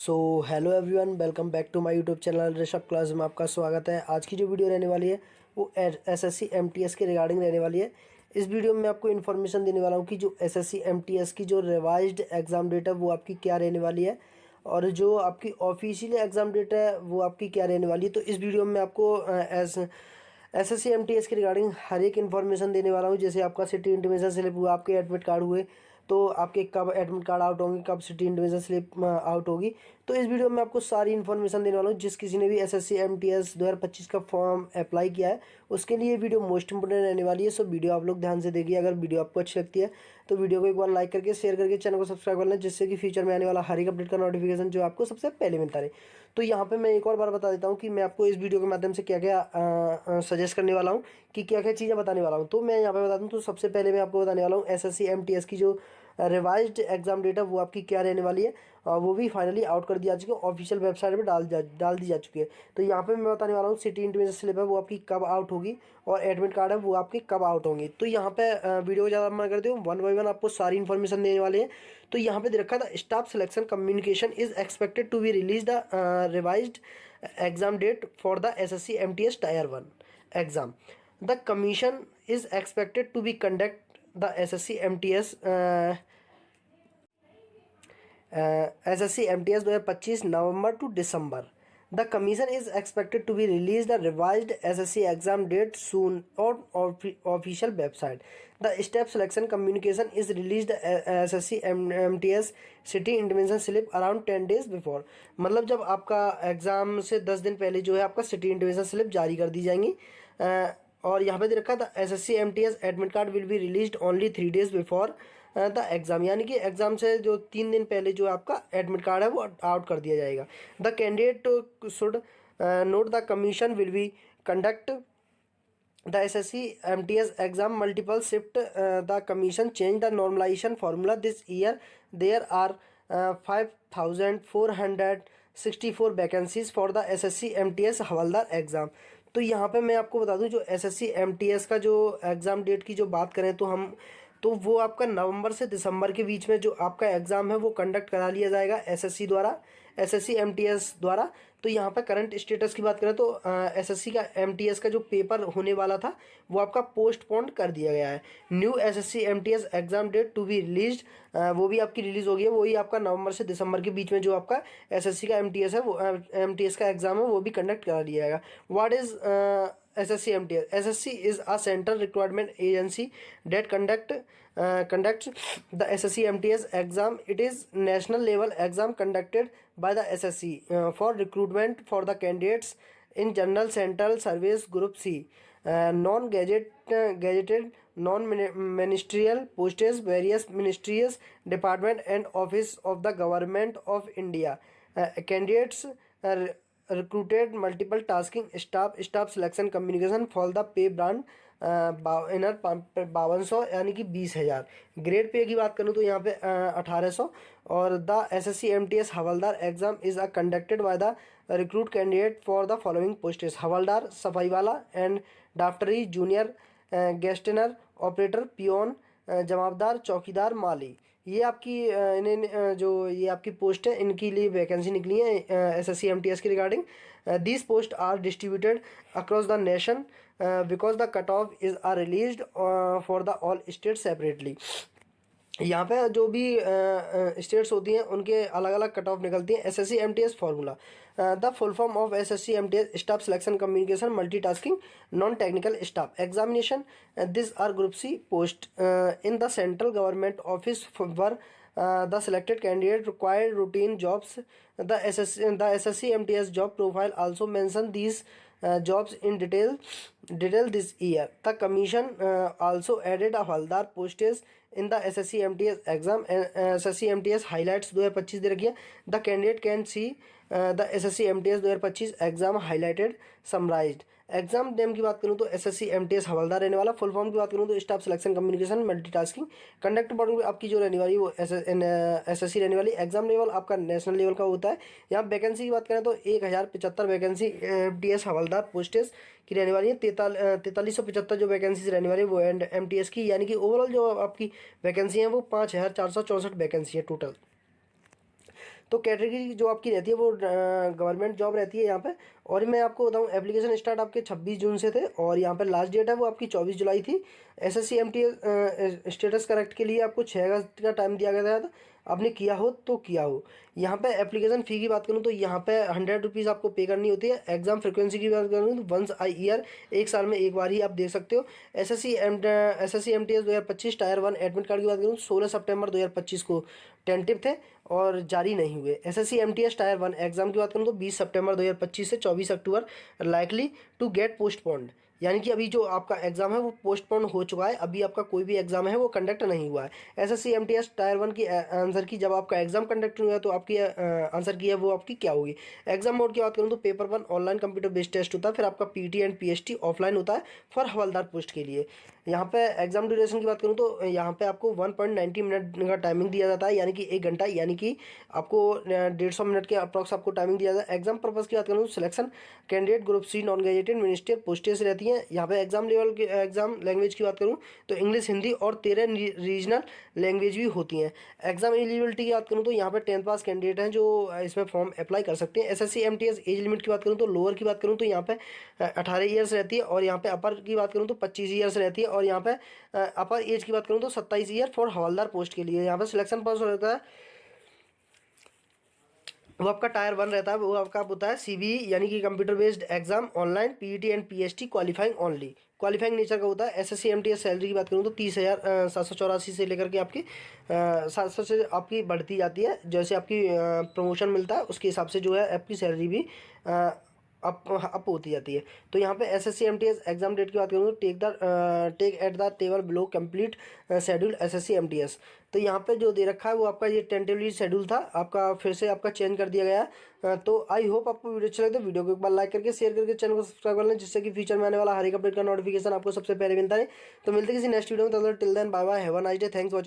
So hello everyone, welcome back to my YouTube channel Rishabh class में आपका स्वागत है। आज की जो वीडियो रहने वाली है वो एसएससी एमटीएस के रिगार्डिंग रहने वाली है। इस वीडियो में आपको इन्फॉर्मेशन देने वाला हूँ कि जो एसएससी एमटीएस की जो रिवाइज्ड एग्ज़ाम डेट है वो आपकी क्या रहने वाली है और जो आपकी ऑफिशियल एग्ज़ाम डेट है वो आपकी क्या रहने वाली है। तो इस वीडियो में आपको एसएससी एमटीएस के रिगार्डिंग हर एक इन्फॉर्मेशन देने वाला हूँ। जैसे आपका सिटी इंटीमेशन स्लिप हुआ, आपके एडमिट कार्ड हुए, तो आपके कब एडमिट कार्ड आउट होंगे, कब सिटी इंटीमेशन स्लिप आउट होगी। तो इस वीडियो में आपको सारी इन्फॉर्मेशन देने वाला हूँ। जिस किसी ने भी एसएससी एमटीएस 2025 का फॉर्म अप्लाई किया है उसके लिए वीडियो मोस्ट इंपोर्टेंट रहने वाली है। सो वीडियो आप लोग ध्यान से देखिए। अगर वीडियो आपको अच्छी लगती है तो वीडियो को एक बार लाइक करके शेयर करके चैनल को सब्सक्राइब कर लें, जिससे कि फ्यूचर में आने वाला हर एक अपडेट का नोटिफिकेशन जो आपको सबसे पहले मिलता रहे। तो यहाँ पे मैं एक और बार बता देता हूँ कि मैं आपको इस वीडियो के माध्यम से क्या क्या सजेस्ट करने वाला हूँ, कि क्या क्या चीज़ें बताने वाला हूँ। तो मैं यहाँ पे बता दूँ तो सबसे पहले मैं आपको बताने वाला हूँ एसएससी एमटीएस की जो रिवाइज्ड एग्जाम डेट है वो आपकी क्या रहने वाली है। वो भी फाइनली आउट कर दिया चुकी है, ऑफिशियल वेबसाइट पे डाल दी जा चुकी है। तो यहाँ पे मैं बताने वाला हूँ सिटी इंटीमेशन स्लिप है वो आपकी कब आउट होगी और एडमिट कार्ड है वो आपके कब आउट होंगे। तो यहाँ पे वीडियो को ज़्यादा मना करते हो, वन बाई वन आपको सारी इन्फॉर्मेशन देने वाले हैं। तो यहाँ पे दे रखा था staff selection communication is expected to be release the revised exam date for the SSC MTS tier 1 exam. The commission is expected to be conduct the SSC MTS SSC MTS 2025 November to December. The commission is expected to be release the revised SSC exam date soon on official website. The step selection communication is release SSC MTS city intimation slip around 10 days before. मतलब जब आपका exam से 10 दिन पहले जो है आपका city intimation slip जारी कर दी जाएंगी। और यहाँ पे दे रखा था SSC MTS admit card will be released only 3 days before the exam, यानी कि एग्जाम से जो 3 दिन पहले जो आपका एडमिट कार्ड है वो आउट कर दिया जाएगा। The candidate should note the commission will be conduct the SSC MTS exam multiple shift. The commission change the normalization formula this year. There are 5464 vacancies for the SSC MTS havaldar exam. तो यहाँ पे मैं आपको बता दूं जो SSC MTS का जो एग्ज़ाम डेट की जो बात करें तो वो आपका नवंबर से दिसंबर के बीच में जो आपका एग्ज़ाम है वो कंडक्ट करा लिया जाएगा एसएससी द्वारा, एसएससी एमटीएस द्वारा। तो यहाँ पर करंट स्टेटस की बात करें तो एसएससी का एमटीएस का जो पेपर होने वाला था वो आपका पोस्टपोन कर दिया गया है। New SSC MTS exam date to be release, वो भी आपकी रिलीज़ हो गई है। वही आपका नवंबर से दिसंबर के बीच में जो आपका एसएससी का एमटीएस है वो एमटीएस का एग्ज़ाम है वो भी कंडक्ट करा लिया जाएगा। What is SSC MTS? SSC is a central recruitment agency that conducts the SSC MTS exam. It is national level exam conducted by the SSC for recruitment for the candidates in General Central Service Group C, gazetted non-ministerial posts, various ministries, department and office of the government of India. Candidates recruited multiple tasking staff selection communication for the पे brand inner 5200 यानी कि 20,000। Grade pay की बात करूँ तो यहाँ पे 1800। और the SSC MTS havaldar exam is conducted by the recruit candidate for the following posts: havaldar, safai wala and daftary, junior Gestetner, operator, peon, jamadar, chowkidar, mali. ये आपकी जो ये आपकी पोस्ट है इनके लिए वैकेंसी निकली है एसएससी एमटीएस के regarding. These post are distributed across the nation because the cut off is are released for the all state separately. यहाँ पे जो भी स्टेट्स होती हैं उनके अलग अलग कट ऑफ निकलती हैं। SSC MTS formula: the full form of SSC MTS staff selection communication multitasking non technical staff examination. This are group C post in the central government office where the selected candidate required routine jobs. The SSC MTS job profile also mention these jobs in detail this year. The commission also added a Haldar postage in the SSC MTS exam. SSC MTS highlights 2025 दे रखी है। The candidate can see the SSC MTS 2025 exam highlighted summarized। Enzyme name की बात करूँ तो SSC MTS हवलदार रहने वाला। Full form की बात करूँ तो staff selection communication multitasking. Conduct boarding आपकी जो रहने वाली वो एसएससी रहने वाली। एग्जाम लेवल आपका नेशनल लेवल का होता है। यहाँ वैकेंसी की बात करें तो 1075 वैकेंसी एमटीएस हवलदार पोस्टेस की रहने वाली है। 4375 जो वैकेंसीज रहने वाली है वो एमटीएस की, यानी कि ओवरऑल जो आपकी वैकेंसी है वो 5464 वैकेंसी है टोटल। तो कैटेगरी जो आपकी रहती है वो गवर्नमेंट जॉब रहती है यहाँ पे। और मैं आपको बताऊँ, एप्लीकेशन स्टार्ट आपके 26 जून से थे और यहाँ पे लास्ट डेट है वो आपकी 24 जुलाई थी। SSC MT स्टेटस करेक्ट के लिए आपको 6 अगस्त का टाइम दिया गया था। आपने किया हो तो किया हो। यहाँ पे एप्लीकेशन फ़ी की बात करूँ तो यहाँ पे 100 रुपीज़ आपको पे करनी होती है। एग्जाम फ्रिक्वेंसी की बात करूँ तो वंस अ ईयर, एक साल में एक बार ही आप दे सकते हो। SSC MTS 2025 tyre 1 admit card की बात करूँ तो 16 सितंबर 2025 को टेंटिव थे और जारी नहीं हुए। SSC MTS टायर 1 एग्जाम की बात करूँ तो 20 सितंबर 2025 से 24 अक्टूबर लाइकली टू गेट पोस्टपोन्ड, यानी कि अभी जो आपका एग्जाम है वो पोस्टपोन हो चुका है, अभी आपका कोई भी एग्जाम है वो कंडक्ट नहीं हुआ है। SSC MTS टायर 1 की आंसर की, जब आपका एग्जाम कंडक्ट हुआ है तो आपकी आंसर की है वो आपकी क्या होगी। एग्जाम मोड की बात करूँ तो paper 1 online computer based test होता है, फिर आपका PT एंड PST ऑफलाइन होता है फॉर हवलदार पोस्ट के लिए। यहाँ पे एग्जाम ड्यूरेशन की बात करूँ तो यहाँ पे आपको 1.90 मिनट का टाइमिंग दिया जाता है, यानी कि 1 घंटा, यानी कि आपको 150 मिनट के अप्रॉक्स आपको टाइमिंग दिया जाता है। एग्जाम पर्पज़ की बात करूँ तो selection candidate group C non graduated minister postage रहती हैं। यहाँ पे एग्जाम लेवल की एग्जाम लैंग्वेज की बात करूँ तो इंग्लिश, हिंदी और 13 रीजनल लैंग्वेज भी होती हैं। एग्जाम एलिजिबिलिटी की बात करूँ तो यहाँ पे 10th पास कैंडिडेट हैं जो इसमें फॉर्म अप्लाई कर सकते हैं। SSC MTS एज लिमिट की बात करूँ तो लोअर की बात करूँ तो यहाँ पे 18 ईयर्स रहती है और यहाँ पे अपर की बात करूँ तो 25 ईयर्स रहती है और यहाँ पे अपर एज की बात करूँ तो 27 ईयर फॉर हवलदार पोस्ट के लिए। यहाँ पे सिलेक्शन प्रोसेस रहता है वो आपका टायर 1 रहता है, वो आपका होता है CBE, यानी कि computer based exam online PET and PST qualifying only, qualifying nature का होता है। SSC MTS सैलरी की बात करूँ तो 30,784 से लेकर के आपकी 700 से आपकी बढ़ती जाती है। जैसे आपकी प्रमोशन मिलता है उसके हिसाब से जो है आपकी सैलरी भी अप होती जाती है। तो यहाँ पे SSC MTS एग्जाम डेट की बात करूँ तो take at the table below complete schedule SSC MTS। तो यहाँ पे जो दे रखा है वो आपका ये टेंटेटिवली शेड्यूल था, आपका फिर से आपका चेंज कर दिया गया है। तो आई होप आपको वीडियो अच्छा लगे तो वीडियो को एक बार लाइक करके शेयर करके चैनल को सब्सक्राइब कर लें, जिससे कि फ्यूचर में आने वाला हर एक अपडेट का नोटिफिकेशन आपको सबसे पहले मिलता है। तो मिलते हैं किसी नेक्स्ट वीडियो में, तब तक till then bye bye, have a nice day, thanks watching.